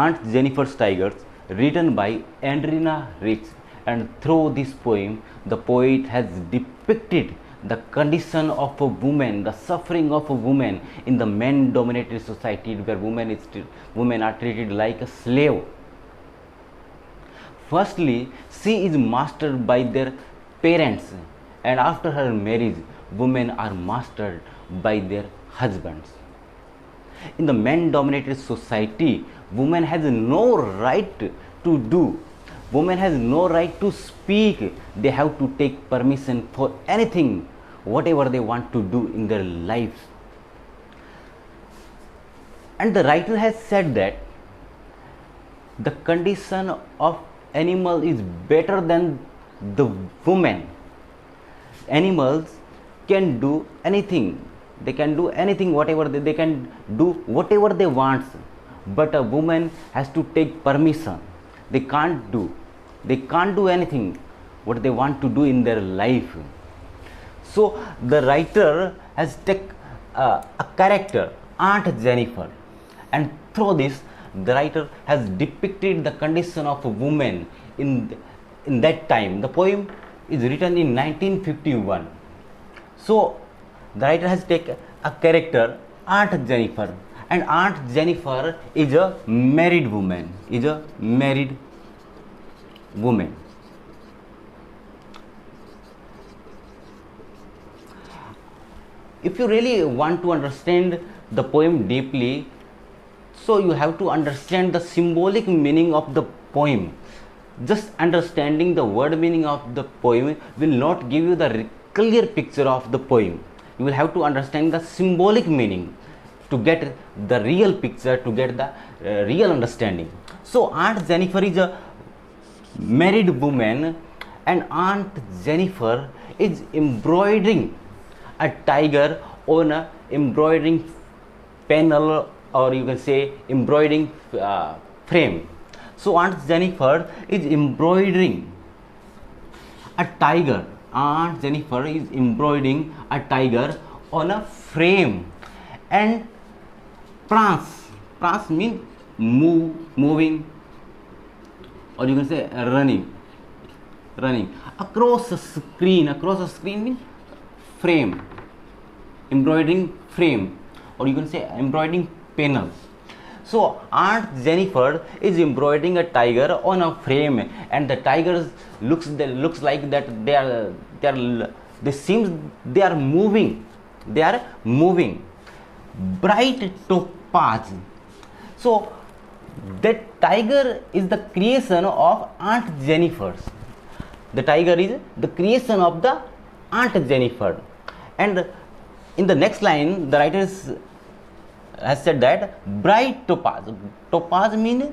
Aunt Jennifer's Tigers, written by Andrina Rich. And through this poem, the poet has depicted the condition of a woman, the suffering of a woman in the men-dominated society where women are treated like a slave. Firstly, she is mastered by their parents, and after her marriage, women are mastered by their husbands. In the men-dominated society, woman has no right to do. Woman has no right to speak. They have to take permission for anything, whatever they want to do in their lives. And the writer has said that the condition of animal is better than the woman. Animals can do anything. They can do anything, whatever they can do whatever they want, but a woman has to take permission. They can't do anything what they want to do in their life. So the writer has taken a character, Aunt Jennifer, and through this the writer has depicted the condition of a woman in that time. The poem is written in 1951. So the writer has taken a character, Aunt Jennifer, and Aunt Jennifer is a married woman. If you really want to understand the poem deeply, so you have to understand the symbolic meaning of the poem. Just understanding the word meaning of the poem will not give you the clear picture of the poem. You will have to understand the symbolic meaning to get the real picture, to get the real understanding. So Aunt Jennifer is a married woman, and Aunt Jennifer is embroidering a tiger on a embroidering panel, or you can say embroidering frame. So Aunt Jennifer is embroidering a tiger. Aunt Jennifer is embroidering a tiger on a frame, and prance means moving, or you can say running across a screen. Across a screen means frame, embroidering frame, or you can say embroidering panels. So Aunt Jennifer is embroidering a tiger on a frame, and the tigers looks like that they seems they are moving. Bright topaz. So that tiger is the creation of Aunt Jennifer's. The tiger is the creation of the Aunt Jennifer. And in the next line, the writer has said that bright topaz. Topaz means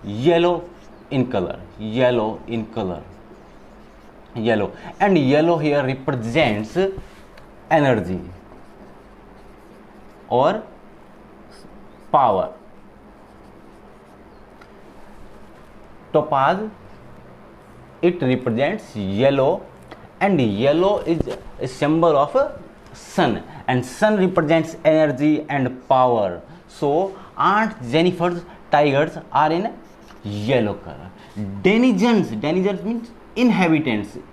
yellow in color, and yellow here represents energy or power. Topaz, it represents yellow, and yellow is a symbol of a sun, and sun represents energy and power. So Aunt Jennifer's tigers are in yellow color. Denizens means inhabitants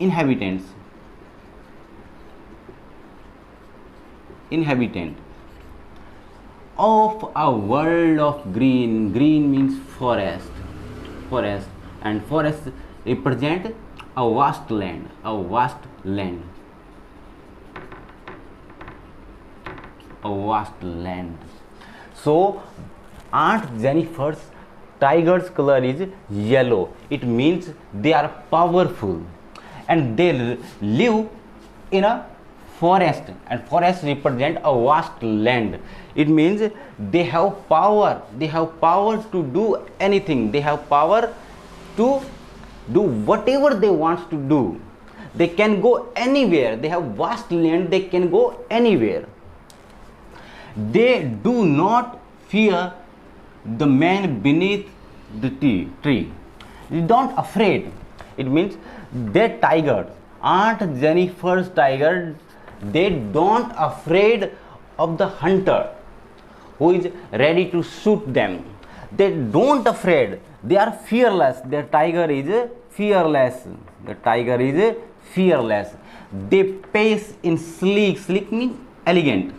of a world of green. Green means forest, and forest represent a vast land. So Aunt Jennifer's tiger's color is yellow. It means they are powerful, and they live in a forest, and forest represent a vast land. It means they have power. To do anything. They have power to do whatever they want to do. They can go anywhere. They have vast land. They can go anywhere. They do not fear the man beneath the tree. They don't afraid. It means their tiger, Aunt Jennifer's tiger, they don't afraid of the hunter who is ready to shoot them. They don't afraid. They are fearless. The tiger is fearless. The tiger is fearless. They pace in sleek. Sleek means elegant.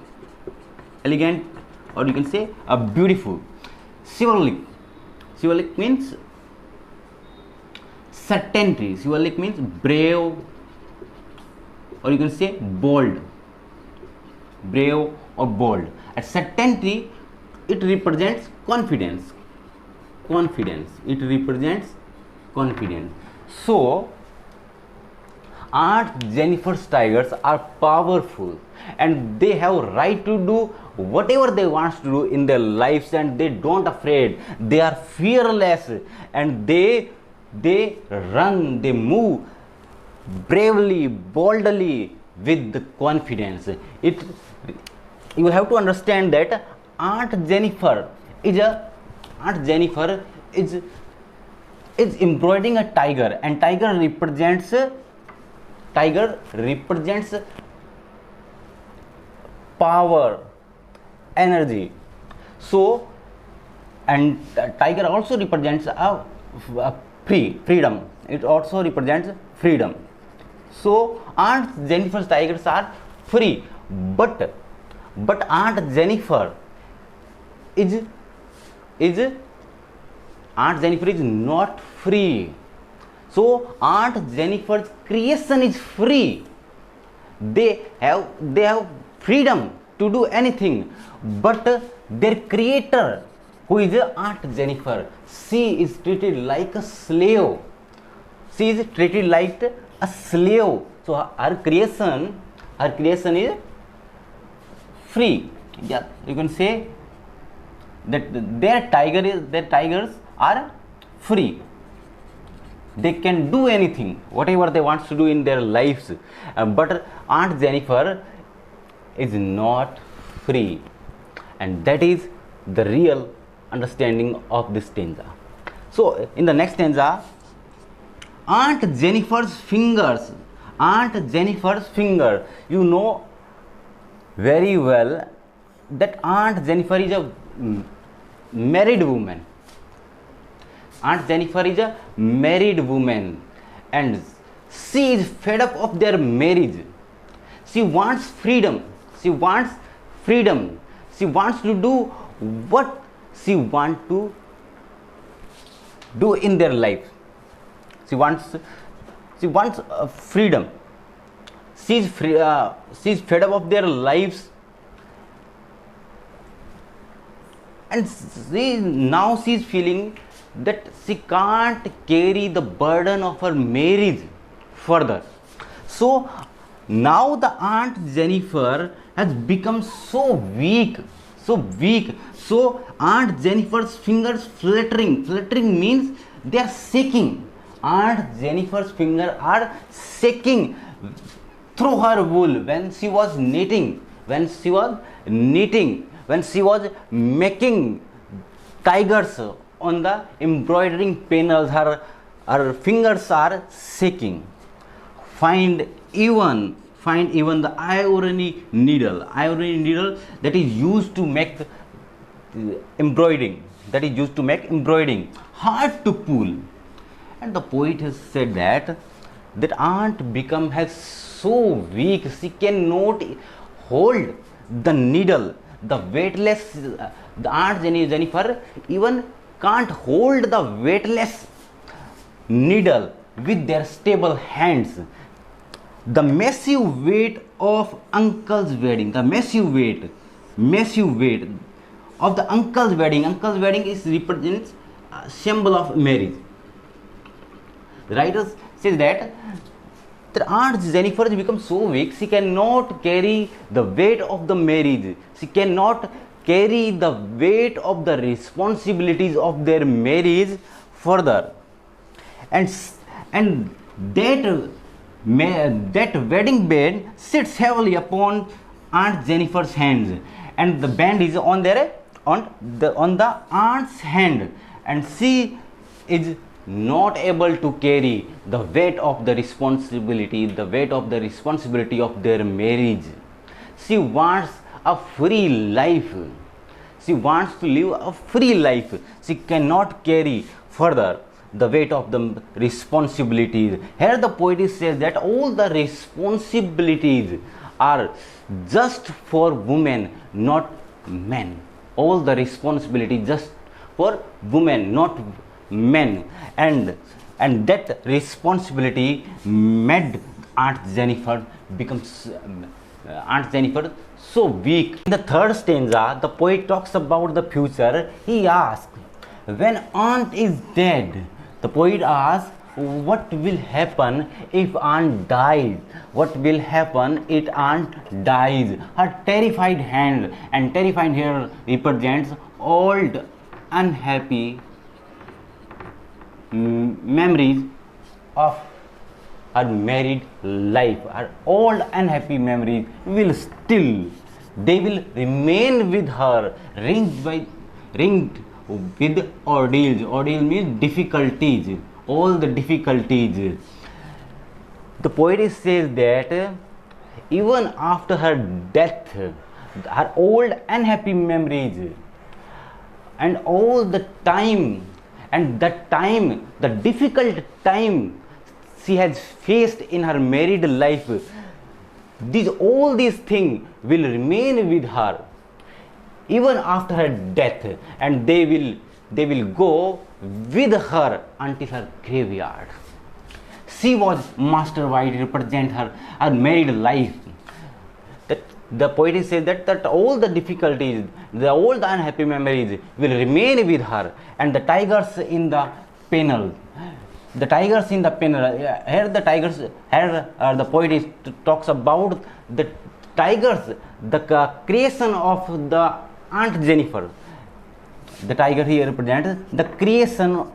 Elegant, or you can say a beautiful. Chivalric. Chivalric means certainty. Chivalric means brave, or you can say bold. Brave or bold. At certainty, it represents confidence. Confidence. It represents confidence. So, Aunt Jennifer's tigers are powerful, and they have right to do whatever they want to do in their lives, and they don't afraid. They are fearless, and they run, they move bravely, boldly, with the confidence. You have to understand that Aunt Jennifer is embroidering a tiger, and tiger represents power, energy. So, and tiger also represents a freedom. It also represents freedom. So Aunt Jennifer's tigers are free, but Aunt Jennifer is Aunt Jennifer is not free. So Aunt Jennifer's creation is free. They have freedom to do anything, but their creator, who is Aunt Jennifer, she is treated like a slave. She is treated like a slave. So her creation is free. Yeah, you can say that their tigers are free. They can do anything, whatever they want to do in their lives. But Aunt Jennifer is not free, and that is the real understanding of this stanza. So in the next stanza, Aunt Jennifer's fingers. Aunt Jennifer's finger. You know very well that Aunt Jennifer is a married woman. Aunt Jennifer is a married woman, and she is fed up of their marriage. She wants freedom. She wants freedom. She wants to do what she wants to do in their life. She wants freedom. She's fed up of their lives, and she is feeling that she can't carry the burden of her marriage further. So now the Aunt Jennifer has become so weak. So Aunt Jennifer's fingers fluttering means they are shaking. Aunt Jennifer's fingers are shaking through her wool when she was knitting, when she was making tigers on the embroidering panels. Her fingers are shaking. Find even the ivory needle that is used to make embroidering, hard to pull. And the poet has said that Aunt become has so weak, she cannot hold the needle, the weightless. The Aunt Jennifer even can't hold the weightless needle with their stable hands. The massive weight of uncle's wedding, the massive weight of the uncle's wedding. Uncle's wedding is represents a symbol of marriage. The writer says that Aunt Jennifer has become so weak, she cannot carry the weight of the marriage. She cannot carry the weight of the responsibilities of their marriage further. And that wedding band sits heavily upon Aunt Jennifer's hands, and the band is on the aunt's hand, and she is not able to carry the weight of the responsibility of their marriage. She wants a free life. She wants to live a free life. She cannot carry further the weight of the responsibilities. Here the poet says that all the responsibilities are just for women, not men. All the responsibility just for women, not men. And that responsibility made Aunt Jennifer becomes Aunt Jennifer so weak. In the third stanza, the poet talks about the future. He asks, when Aunt is dead, the poet asks, what will happen if Aunt dies? What will happen if Aunt dies? Her terrified hand and terrified hair represents old, unhappy memories of her married life. Her old unhappy memories will still, they will remain with her, ringed with ordeals. Ordeal means difficulties, all the difficulties. The poet says that even after her death, her old unhappy memories and all the time, and that time, the difficult time she has faced in her married life, all these things will remain with her even after her death, and they will go with her until her graveyard. She was Master White, represent her married life. That the poet says that all the difficulties, all the unhappy memories will remain with her, and the tigers in the panel. The tigers in the panel. Here the tigers. Here the poet talks about the tigers, the creation of the Aunt Jennifer. The tiger here represents the creation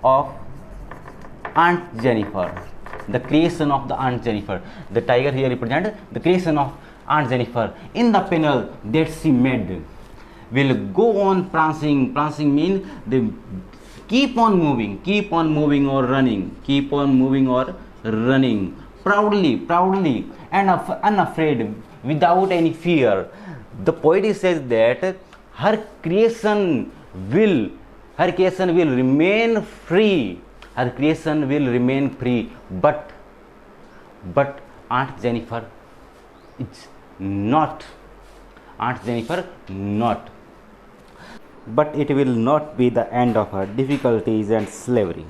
of Aunt Jennifer. The creation of the Aunt Jennifer. The tiger here represents the creation of Aunt Jennifer. In the panel that she made, will go on prancing. Prancing means they keep on moving or running. Keep on moving or running. Proudly and unafraid, without any fear. The poet says that her creation will remain free. Her creation will remain free, but Aunt Jennifer is not. Aunt Jennifer not. But it will not be the end of her difficulties and slavery.